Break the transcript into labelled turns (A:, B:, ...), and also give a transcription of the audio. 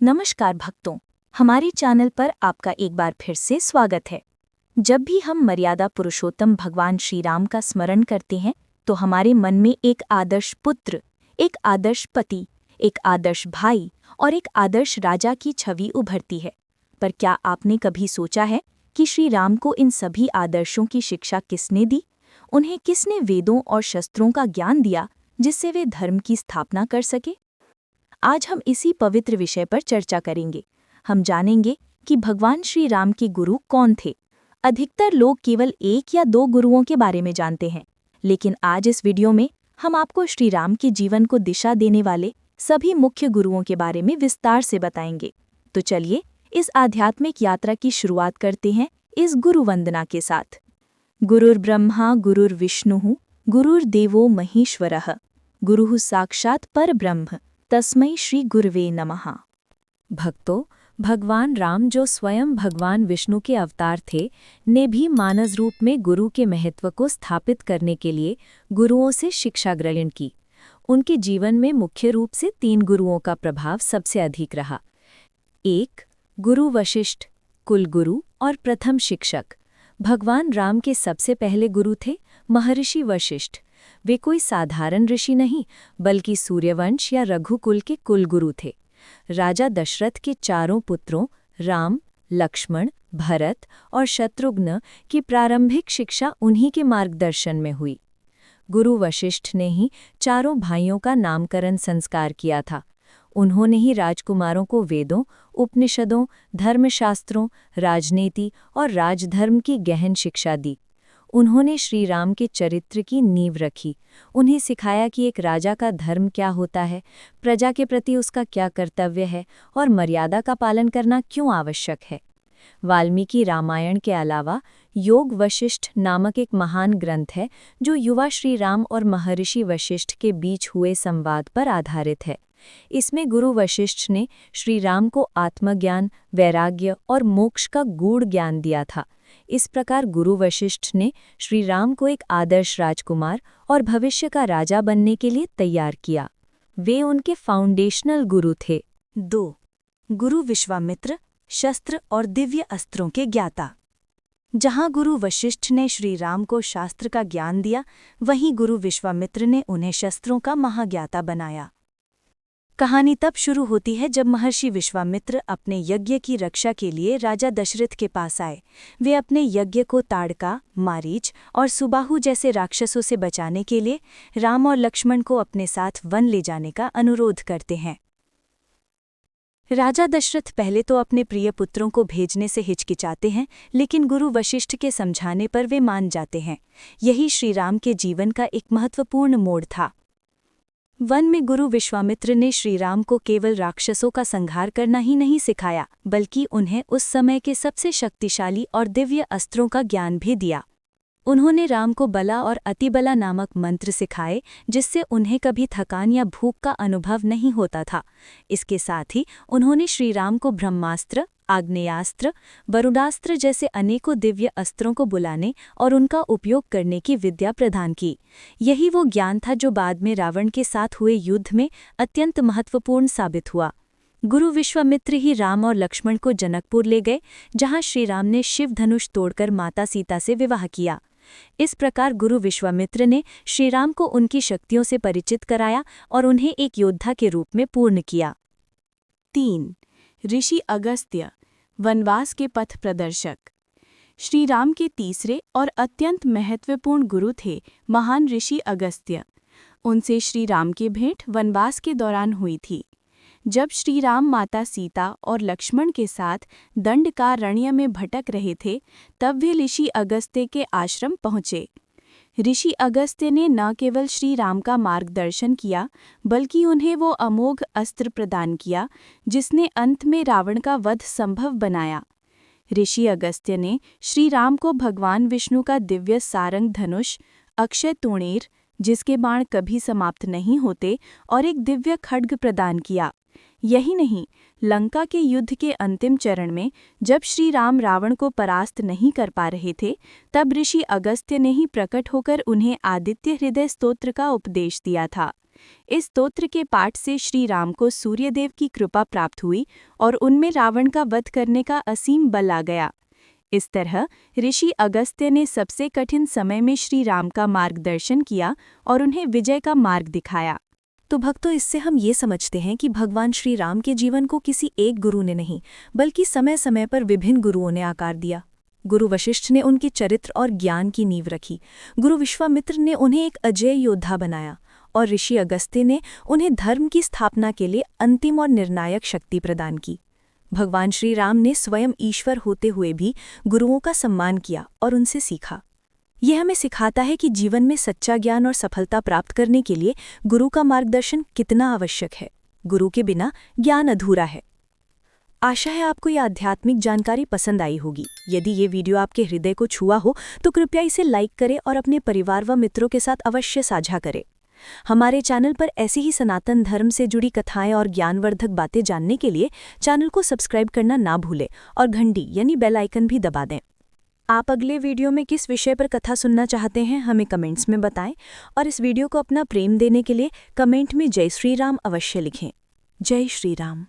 A: नमस्कार भक्तों, हमारे चैनल पर आपका एक बार फिर से स्वागत है। जब भी हम मर्यादा पुरुषोत्तम भगवान श्री राम का स्मरण करते हैं तो हमारे मन में एक आदर्श पुत्र, एक आदर्श पति, एक आदर्श भाई और एक आदर्श राजा की छवि उभरती है। पर क्या आपने कभी सोचा है कि श्री राम को इन सभी आदर्शों की शिक्षा किसने दी? उन्हें किसने वेदों और शस्त्रों का ज्ञान दिया जिससे वे धर्म की स्थापना कर सके? आज हम इसी पवित्र विषय पर चर्चा करेंगे। हम जानेंगे कि भगवान श्री राम के गुरु कौन थे। अधिकतर लोग केवल एक या दो गुरुओं के बारे में जानते हैं, लेकिन आज इस वीडियो में हम आपको श्री राम के जीवन को दिशा देने वाले सभी मुख्य गुरुओं के बारे में विस्तार से बताएंगे। तो चलिए इस आध्यात्मिक यात्रा की शुरुआत करते हैं इस गुरु वंदना के साथ। गुरुर्ब्रह्मा गुरुर्विष्णुः गुरुर्देवो महेश्वरः गुरुः साक्षात् परब्रह्म तस्मै श्री गुरुवे नमः। भक्तों, भगवान राम जो स्वयं भगवान विष्णु के अवतार थे, ने भी मानव रूप में गुरु के महत्व को स्थापित करने के लिए गुरुओं से शिक्षा ग्रहण की। उनके जीवन में मुख्य रूप से 3 गुरुओं का प्रभाव सबसे अधिक रहा। 1. गुरु वशिष्ठ, कुलगुरु और प्रथम शिक्षक। भगवान राम के सबसे पहले गुरु थे महर्षि वशिष्ठ। वे कोई साधारण ऋषि नहीं, बल्कि सूर्यवंश या रघुकुल के कुलगुरु थे। राजा दशरथ के चारों पुत्रों राम, लक्ष्मण, भरत और शत्रुघ्न की प्रारंभिक शिक्षा उन्हीं के मार्गदर्शन में हुई। गुरु वशिष्ठ ने ही चारों भाइयों का नामकरण संस्कार किया था। उन्होंने ही राजकुमारों को वेदों, उपनिषदों, धर्मशास्त्रों, राजनीति और राजधर्म की गहन शिक्षा दी। उन्होंने श्री राम के चरित्र की नींव रखी। उन्हें सिखाया कि एक राजा का धर्म क्या होता है, प्रजा के प्रति उसका क्या कर्तव्य है और मर्यादा का पालन करना क्यों आवश्यक है। वाल्मीकि रामायण के अलावा योग वशिष्ठ नामक एक महान ग्रंथ है जो युवा श्री राम और महर्षि वशिष्ठ के बीच हुए संवाद पर आधारित है। इसमें गुरु वशिष्ठ ने श्री राम को आत्मज्ञान, वैराग्य और मोक्ष का गूढ़ ज्ञान दिया था। इस प्रकार गुरु वशिष्ठ ने श्री राम को एक आदर्श राजकुमार और भविष्य का राजा बनने के लिए तैयार किया। वे उनके फाउंडेशनल गुरु थे। 2. गुरु विश्वामित्र, शस्त्र और दिव्य अस्त्रों के ज्ञाता। जहाँ गुरु वशिष्ठ ने श्री राम को शास्त्र का ज्ञान दिया, वहीं गुरु विश्वामित्र ने उन्हें शस्त्रों का महाज्ञाता बनाया। कहानी तब शुरू होती है जब महर्षि विश्वामित्र अपने यज्ञ की रक्षा के लिए राजा दशरथ के पास आए। वे अपने यज्ञ को ताड़का, मारीच और सुबाहु जैसे राक्षसों से बचाने के लिए राम और लक्ष्मण को अपने साथ वन ले जाने का अनुरोध करते हैं। राजा दशरथ पहले तो अपने प्रिय पुत्रों को भेजने से हिचकिचाते हैं, लेकिन गुरु वशिष्ठ के समझाने पर वे मान जाते हैं। यही श्री राम के जीवन का एक महत्वपूर्ण मोड़ था। वन में गुरु विश्वामित्र ने श्री राम को केवल राक्षसों का संहार करना ही नहीं सिखाया, बल्कि उन्हें उस समय के सबसे शक्तिशाली और दिव्य अस्त्रों का ज्ञान भी दिया। उन्होंने राम को बला और अतिबला नामक मंत्र सिखाए, जिससे उन्हें कभी थकान या भूख का अनुभव नहीं होता था। इसके साथ ही उन्होंने श्री राम को ब्रह्मास्त्र, आग्नेयास्त्र, वरुणास्त्र जैसे अनेकों दिव्य अस्त्रों को बुलाने और उनका उपयोग करने की विद्या प्रदान की। यही वो ज्ञान था जो बाद में रावण के साथ हुए युद्ध में अत्यंत महत्वपूर्ण साबित हुआ। गुरु विश्वामित्र ही राम और लक्ष्मण को जनकपुर ले गए, जहां श्री राम ने शिव धनुष तोड़कर माता सीता से विवाह किया। इस प्रकार गुरु विश्वामित्र ने श्री राम को उनकी शक्तियों से परिचित कराया और उन्हें एक योद्धा के रूप में पूर्ण किया। 3. ऋषि अगस्त्य, वनवास के पथ प्रदर्शक। श्री राम के तीसरे और अत्यंत महत्वपूर्ण गुरु थे महान ऋषि अगस्त्य। उनसे श्री राम की भेंट वनवास के दौरान हुई थी। जब श्री राम माता सीता और लक्ष्मण के साथ दंडकारण्य में भटक रहे थे, तब वे ऋषि अगस्त्य के आश्रम पहुँचे। ऋषि अगस्त्य ने न केवल श्री राम का मार्गदर्शन किया, बल्कि उन्हें वो अमोघ अस्त्र प्रदान किया जिसने अंत में रावण का वध संभव बनाया। ऋषि अगस्त्य ने श्री राम को भगवान विष्णु का दिव्य सारंग धनुष, अक्षय तूणीर, जिसके बाण कभी समाप्त नहीं होते, और एक दिव्य खड्ग प्रदान किया। यही नहीं, लंका के युद्ध के अंतिम चरण में जब श्री राम रावण को परास्त नहीं कर पा रहे थे, तब ऋषि अगस्त्य ने ही प्रकट होकर उन्हें आदित्य हृदय स्तोत्र का उपदेश दिया था।
B: इस स्तोत्र के पाठ से श्री राम को सूर्यदेव की कृपा प्राप्त हुई और उनमें रावण का वध करने का असीम बल आ गया। इस तरह ऋषि अगस्त्य ने सबसे कठिन समय में श्री राम का मार्गदर्शन किया और उन्हें विजय का मार्ग दिखाया।
A: तो भक्तों, इससे हम ये समझते हैं कि भगवान श्री राम के जीवन को किसी एक गुरु ने नहीं, बल्कि समय समय पर विभिन्न गुरुओं ने आकार दिया। गुरु वशिष्ठ ने उनके चरित्र और ज्ञान की नींव रखी, गुरु विश्वामित्र ने उन्हें एक अजेय योद्धा बनाया और ऋषि अगस्त्य ने उन्हें धर्म की स्थापना के लिए अंतिम और निर्णायक शक्ति प्रदान की। भगवान श्री राम ने स्वयं ईश्वर होते हुए भी गुरुओं का सम्मान किया और उनसे सीखा। यह हमें सिखाता है कि जीवन में सच्चा ज्ञान और सफलता प्राप्त करने के लिए गुरु का मार्गदर्शन कितना आवश्यक है। गुरु के बिना ज्ञान अधूरा है। आशा है आपको यह आध्यात्मिक जानकारी पसंद आई होगी। यदि ये वीडियो आपके हृदय को छुआ हो तो कृपया इसे लाइक करें और अपने परिवार व मित्रों के साथ अवश्य साझा करें। हमारे चैनल पर ऐसी ही सनातन धर्म से जुड़ी कथाएं और ज्ञानवर्धक बातें जानने के लिए चैनल को सब्सक्राइब करना ना भूलें और घंटी यानी बेल आइकन भी दबा दें। आप अगले वीडियो में किस विषय पर कथा सुनना चाहते हैं हमें कमेंट्स में बताएं और इस वीडियो को अपना प्रेम देने के लिए कमेंट में जय श्री राम अवश्य लिखें। जय श्री राम।